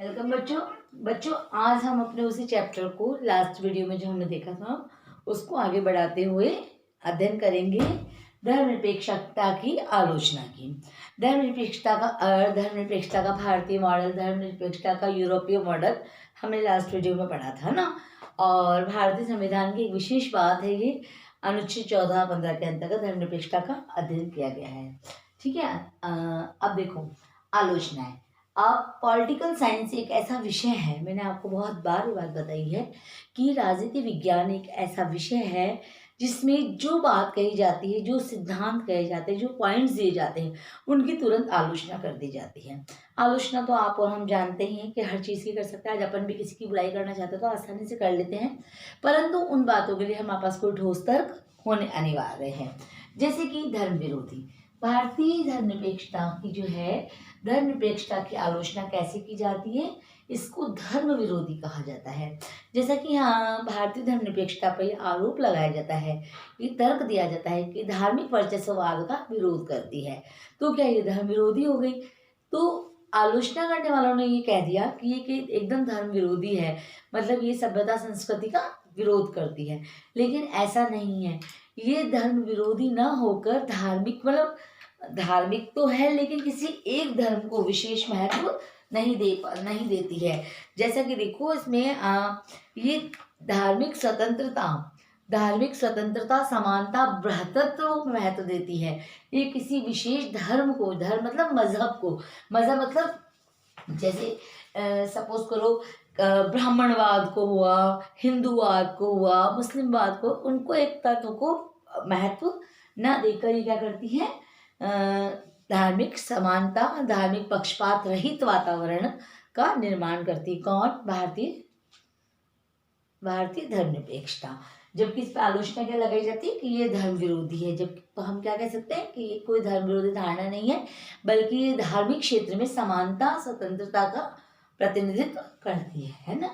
Welcome बच्चों। बच्चों आज हम अपने उसी चैप्टर को लास्ट वीडियो में जो हमने देखा था उसको आगे बढ़ाते हुए अध्ययन करेंगे धर्मनिरपेक्षता की आलोचना की। धर्मनिरपेक्षता का अर्थ, धर्मनिरपेक्षता का भारतीय मॉडल, धर्मनिरपेक्षता का यूरोपीय मॉडल हमने लास्ट वीडियो में पढ़ा था ना। और भारतीय संविधान की एक विशेष बात है, ये अनुच्छेद 14-15 के अंतर्गत धर्मनिरपेक्षता का अध्ययन किया गया है। ठीक है। अब देखो आलोचना है। अब पॉलिटिकल साइंस एक ऐसा विषय है, मैंने आपको बहुत बार ये बात बताई है कि राजनीति विज्ञान एक ऐसा विषय है जिसमें जो बात कही जाती है, जो सिद्धांत कहे जाते हैं, जो पॉइंट्स दिए जाते हैं, उनकी तुरंत आलोचना कर दी जाती है। आलोचना तो आप और हम जानते ही हैं कि हर चीज़ की कर सकते हैं। आज अपन भी किसी की बुराई करना चाहते हैं तो आसानी से कर लेते हैं, परंतु उन बातों के लिए हमारे पास कोई ठोस तर्क होने अनिवार्य है। जैसे कि धर्म विरोधी, भारतीय धर्मनिरपेक्षता की जो है, धर्मनिरपेक्षता की आलोचना कैसे की जाती है, इसको धर्म विरोधी कहा जाता है। जैसा कि यहाँ भारतीय धर्मनिरपेक्षता पर यह आरोप लगाया जाता है, ये तर्क दिया जाता है कि धार्मिक वर्चस्ववाद का विरोध करती है। तो क्या ये धर्म विरोधी हो गई? तो आलोचना करने वालों ने ये कह दिया कि ये कि एकदम धर्म विरोधी है, मतलब ये सभ्यता संस्कृति का विरोध करती है। लेकिन ऐसा नहीं है, ये धर्म विरोधी न होकर धार्मिक, मतलब धार्मिक तो है लेकिन किसी एक धर्म को विशेष महत्व नहीं देती है। जैसा कि देखो इसमें ये धार्मिक स्वतंत्रता, समानता, भ्रातृत्व को महत्व देती है। ये किसी विशेष धर्म को, धर्म मतलब मजहब को, मजहब मतलब जैसे सपोज करो ब्राह्मणवाद को हुआ, हिंदूवाद को हुआ, मुस्लिमवाद को, उनको एक तत्व को महत्व न देकर ये क्या करती है, धार्मिक समानता, धार्मिक पक्षपात रहित वातावरण का निर्माण करती। कौन? भारतीय धर्मनिरपेक्षता। जबकि इस पर आलोचना क्या लगाई जाती है कि ये धर्म विरोधी है। जब तो हम क्या कह सकते हैं कि ये कोई धर्म विरोधी धारणा नहीं है, बल्कि ये धार्मिक क्षेत्र में समानता, स्वतंत्रता का प्रतिनिधित्व करती है ना।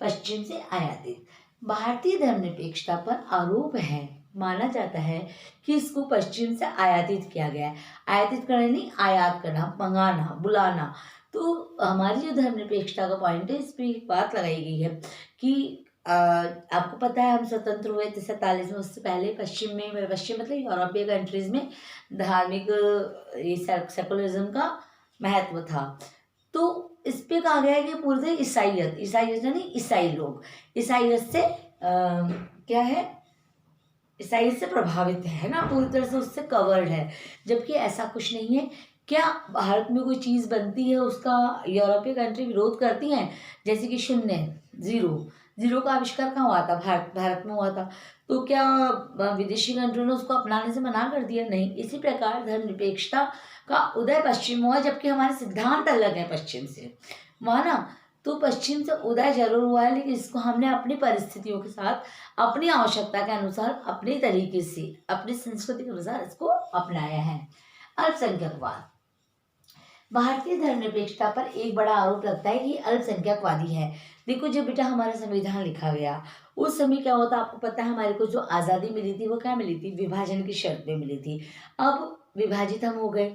पश्चिम से आयातित भारतीय धर्मनिरपेक्षता पर आरोप है, माना जाता है कि इसको पश्चिम से आयातित किया गया है। आयातित करना नहीं, आयात करना, मंगाना, बुलाना। तो हमारी जो धर्मनिरपेक्षता का पॉइंट है, इस पर एक बात लगाई गई है कि आपको पता है हम स्वतंत्र हुए थे 47 में, उससे पहले पश्चिम मतलब यूरोपीय कंट्रीज में धार्मिक ये सेकुलरिज्म का महत्व था। तो इस पे कहा गया है कि पूरे ईसाइयत यानी ईसाई लोग ईसाइयत से क्या है, ईसाई से प्रभावित है ना, पूरी तरह से उससे कवर्ड है। जबकि ऐसा कुछ नहीं है। क्या भारत में कोई चीज़ बनती है उसका यूरोपीय कंट्री विरोध करती हैं? जैसे कि शून्य, जीरो का आविष्कार कहाँ हुआ था? भारत में हुआ था। तो क्या विदेशी कंट्री ने उसको अपनाने से मना कर दिया? नहीं। इसी प्रकार धर्मनिरपेक्षता का उदय पश्चिम हुआ, जबकि हमारे सिद्धांत अलग है पश्चिम से, हुआ ना। तो पश्चिम से उदय जरूर हुआ है, लेकिन इसको हमने अपनी परिस्थितियों के साथ, अपनी आवश्यकता के अनुसार, अपने तरीके से, अपनी संस्कृति के अनुसार इसको अपनाया है। अल्पसंख्यकवाद, भारतीय धर्मनिरपेक्षता पर एक बड़ा आरोप लगता है कि अल्पसंख्यकवादी है। देखो जब बेटा हमारा संविधान लिखा गया उस समय क्या होता, आपको पता है हमारे को जो आज़ादी मिली थी वो क्या मिली थी? विभाजन की शर्त पे मिली थी। अब विभाजित हम हो गए,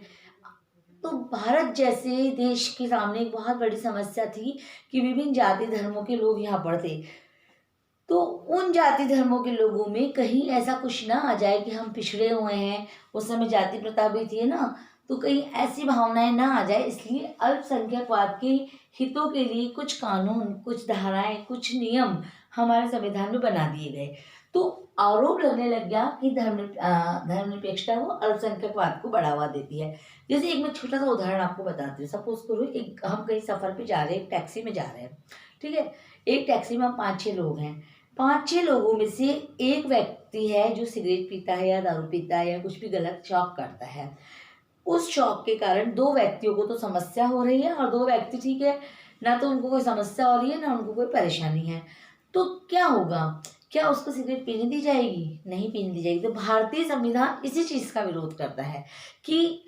तो भारत जैसे देश के सामने एक बहुत बड़ी समस्या थी कि विभिन्न जाति धर्मों के लोग यहाँ बढ़ते। तो उन जाति धर्मों के लोगों में कहीं ऐसा कुछ ना आ जाए कि हम पिछड़े हुए हैं, उस समय जाति प्रथा भी थी ना, तो कहीं ऐसी भावनाएं ना आ जाए, इसलिए अल्पसंख्यकवाद के हितों के लिए कुछ कानून, कुछ धाराएं, कुछ नियम हमारे संविधान में बना दिए गए। तो आरोप लगने लग गया कि धर्मनिरपेक्षता वो अल्पसंख्यकवाद को बढ़ावा देती है। जैसे एक मैं छोटा सा उदाहरण आपको बताती हूँ। सपोज करो एक हम कहीं सफर पे जा रहे हैं, एक टैक्सी में जा रहे हैं, ठीक है। एक टैक्सी में हम 5-6 लोग हैं। 5-6 लोगों में से एक व्यक्ति है जो सिगरेट पीता है या दारू पीता है या कुछ भी गलत शौक करता है। उस शौक के कारण 2 व्यक्तियों को तो समस्या हो रही है और 2 व्यक्ति ठीक है, ना तो उनको कोई समस्या हो रही है ना उनको कोई परेशानी है। तो क्या होगा? क्या उसको सिगरेट पीने दी जाएगी? नहीं पीने दी जाएगी। तो भारतीय संविधान इसी चीज़ का विरोध करता है कि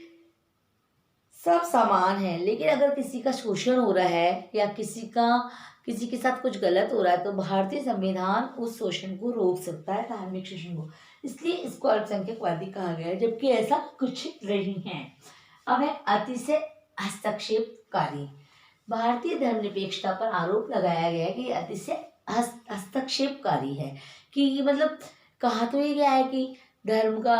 सब समान है, लेकिन अगर किसी का शोषण हो रहा है या किसी के साथ कुछ गलत हो रहा है तो भारतीय संविधान उस शोषण को रोक सकता है, धार्मिक शोषण को। इसलिए इसको अल्पसंख्यकवादी कहा गया है, जबकि ऐसा कुछ नहीं है। अब है अति से हस्तक्षेपकारी। भारतीय धर्मनिरपेक्षता पर आरोप लगाया गया है कि अतिशय हस्तक्षेपकारी है, कि ये मतलब कहा तो ये गया है कि धर्म का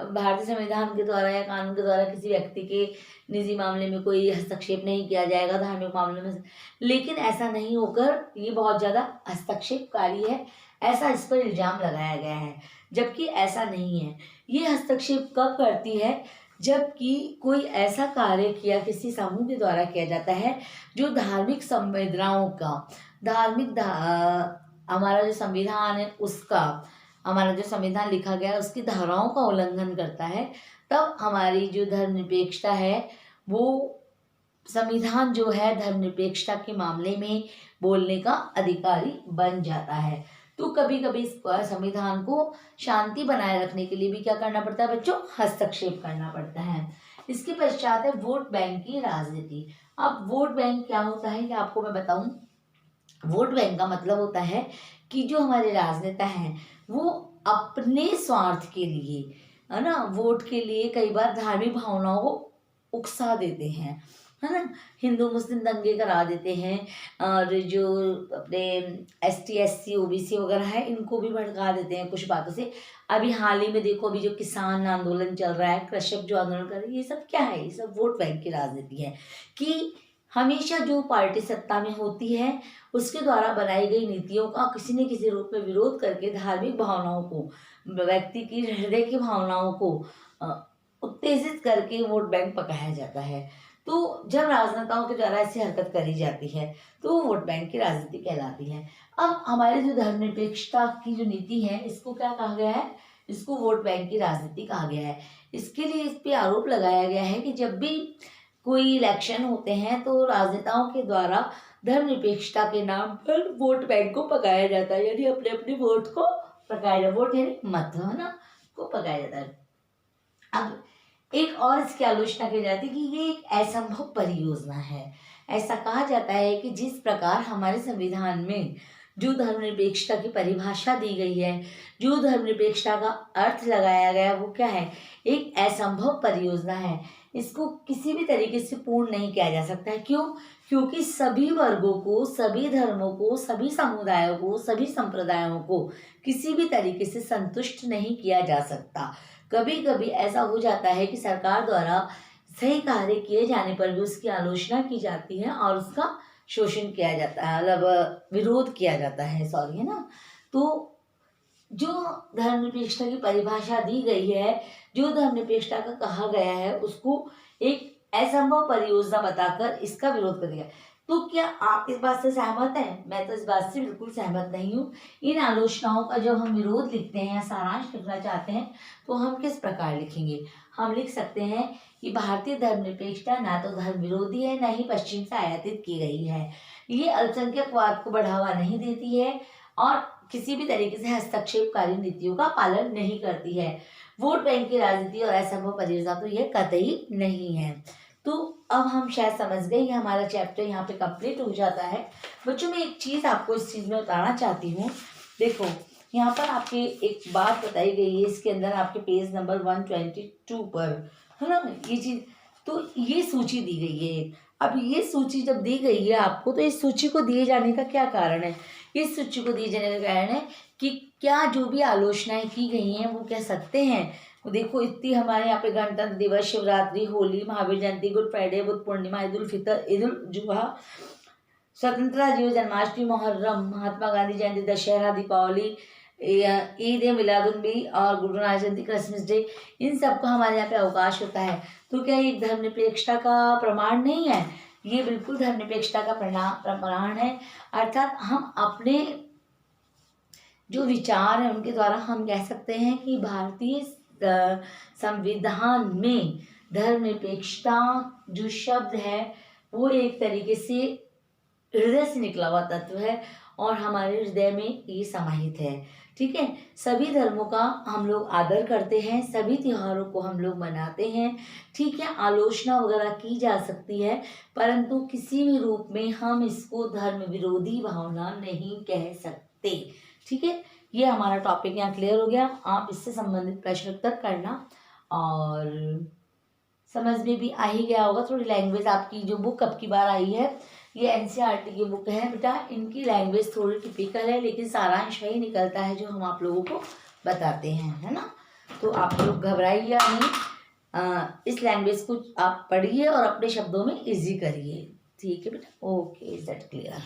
भारतीय संविधान के द्वारा या कानून के द्वारा किसी व्यक्ति के निजी मामले में कोई हस्तक्षेप नहीं किया जाएगा धार्मिक मामले में, लेकिन ऐसा नहीं होकर ये बहुत ज़्यादा हस्तक्षेपकारी है, ऐसा इस पर इल्ज़ाम लगाया गया है, जबकि ऐसा नहीं है। ये हस्तक्षेप कब करती है, जबकि कोई ऐसा कार्य किया किसी समूह के द्वारा किया जाता है जो धार्मिक संवेदनाओं का हमारा जो संविधान है उसका, हमारा जो संविधान लिखा गया है उसकी धाराओं का उल्लंघन करता है, तब हमारी जो धर्मनिरपेक्षता है वो संविधान जो है धर्मनिरपेक्षता के मामले में बोलने का अधिकारी बन जाता है। तो कभी कभी इस संविधान को शांति बनाए रखने के लिए भी क्या करना पड़ता है बच्चों, हस्तक्षेप करना पड़ता है। इसके पश्चात है वोट बैंक की राजनीति। अब वोट बैंक क्या होता है, क्या आपको मैं बताऊं। वोट बैंक का मतलब होता है कि जो हमारे राजनेता हैं वो अपने स्वार्थ के लिए, है ना, वोट के लिए कई बार धार्मिक भावनाओं को उकसा देते हैं, है ना, हिंदू मुस्लिम दंगे करा देते हैं, और जो अपने ST SC OBC वगैरह है इनको भी भड़का देते हैं कुछ बातों से। अभी हाल ही में देखो, अभी जो किसान आंदोलन चल रहा है, कृषक जो आंदोलन कर रहे हैं, ये सब क्या है, ये सब वोट बैंक की राजनीति है कि हमेशा जो पार्टी सत्ता में होती है उसके द्वारा बनाई गई नीतियों का किसी न किसी रूप में विरोध करके धार्मिक भावनाओं को, व्यक्ति की हृदय की भावनाओं को उत्तेजित करके वोट बैंक पकाया जाता है। तो जब राजनेताओं के द्वारा ऐसी हरकत करी जाती है तो वो वोट बैंक की राजनीति कहलाती है। अब हमारे जो धर्मनिरपेक्षता की जो नीति है इसको क्या कहा गया है, इसको वोट बैंक की राजनीति कहा गया है। इसके लिए इस पे आरोप लगाया गया है कि जब भी कोई इलेक्शन होते हैं तो राजनेताओं के द्वारा धर्मनिरपेक्षता के नाम पर वोट बैंक को पकाया जाता है, यानी अपने अपने वोट को पकाया जाता, वोट यानी मत, है ना, को पकाया जाता है। अब एक और इसकी आलोचना की जाती है कि ये एक असंभव परियोजना है। ऐसा कहा जाता है कि जिस प्रकार हमारे संविधान में जो धर्मनिरपेक्षता की परिभाषा दी गई है, जो धर्मनिरपेक्षता का अर्थ लगाया गया, वो क्या है, एक असंभव परियोजना है। इसको किसी भी तरीके से पूर्ण नहीं किया जा सकता है। क्यों? क्योंकि सभी वर्गों को, सभी धर्मों को, सभी समुदायों को, सभी संप्रदायों को किसी भी तरीके से संतुष्ट नहीं किया जा सकता। कभी कभी ऐसा हो जाता है कि सरकार द्वारा सही कार्य किए जाने पर भी उसकी आलोचना की जाती है और उसका शोषण किया जाता है, मतलब विरोध किया जाता है, सॉरी, है ना। तो जो धर्मनिरपेक्षता की परिभाषा दी गई है, जो धर्मनिरपेक्षता का कहा गया है, उसको एक असंभव परियोजना बताकर इसका विरोध कर दिया। तो क्या आप इस बात से सहमत हैं? मैं तो इस बात से बिल्कुल सहमत नहीं हूँ। इन आलोचनाओं का जब हम विरोध लिखते हैं या सारांश लिखना चाहते हैं तो हम किस प्रकार लिखेंगे? हम लिख सकते हैं कि भारतीय धर्मनिरपेक्षता ना तो धर्म विरोधी है, न ही पश्चिम से आयातित की गई है। ये अल्पसंख्यकवाद को बढ़ावा नहीं देती है और किसी भी तरीके से हस्तक्षेपकारी नीतियों का पालन नहीं करती है। वोट बैंक की राजनीति और असंभव परियोजना तो ये कतई नहीं है। तो अब हम शायद समझ गए कि हमारा चैप्टर यहाँ पे कंप्लीट हो जाता है। बच्चों, मैं एक चीज़ आपको इस चीज़ में बताना चाहती हूँ। देखो, यहाँ पर आपके एक बात बताई गई है, इसके अंदर आपके पेज नंबर 122 पर, है ना, ये चीज़, तो ये सूची दी गई है। अब ये सूची जब दी गई है आपको, तो इस सूची को दिए जाने का क्या कारण है? इस सूची को दिए जाने का कारण है कि क्या जो भी आलोचनाएं की गई हैं वो क्या सत्य हैं। देखो, इतनी हमारे यहाँ पे गणतंत्र दिवस, शिवरात्रि, होली, महावीर जयंती, गुड फ्राइडे, बुद्ध पूर्णिमा, ईद उल फितर, ईद उल जुहा, स्वतंत्रता दिवस, जन्माष्टमी, मुहर्रम, महात्मा गांधी जयंती, दशहरा, दीपावली, ईद मिलादुन्नबी और गुरु नानक जयंती, क्रिसमस डे, इन सबका हमारे यहाँ पे अवकाश होता है। तो क्या ये धर्मनिरपेक्षता का प्रमाण नहीं है? ये बिल्कुल धर्मनिरपेक्षता का प्रमाण है। अर्थात हम अपने जो विचार हैं उनके द्वारा हम कह सकते हैं कि भारतीय संविधान में धर्मनिरपेक्षता जो शब्द है वो एक तरीके से हृदय से निकला हुआ तत्व है और हमारे हृदय में ये समाहित है। ठीक है, सभी धर्मों का हम लोग आदर करते हैं, सभी त्योहारों को हम लोग मनाते हैं। ठीक है, आलोचना वगैरह की जा सकती है, परंतु किसी भी रूप में हम इसको धर्म विरोधी भावना नहीं कह सकते। ठीक है, ये हमारा टॉपिक यहाँ क्लियर हो गया। आप इससे संबंधित प्रश्न उत्तर करना और समझ में भी आ ही गया होगा। थोड़ी लैंग्वेज आपकी जो बुक अब की बार आई है ये एनसीईआरटी की बुक है बेटा। इनकी लैंग्वेज थोड़ी टिपिकल है, लेकिन सारांश वही निकलता है जो हम आप लोगों को बताते हैं, है ना। तो आप लोग घबराइए नहीं, इस लैंग्वेज को आप पढ़िए और अपने शब्दों में इजी करिए, ठीक है बेटा। Okay, is that clear?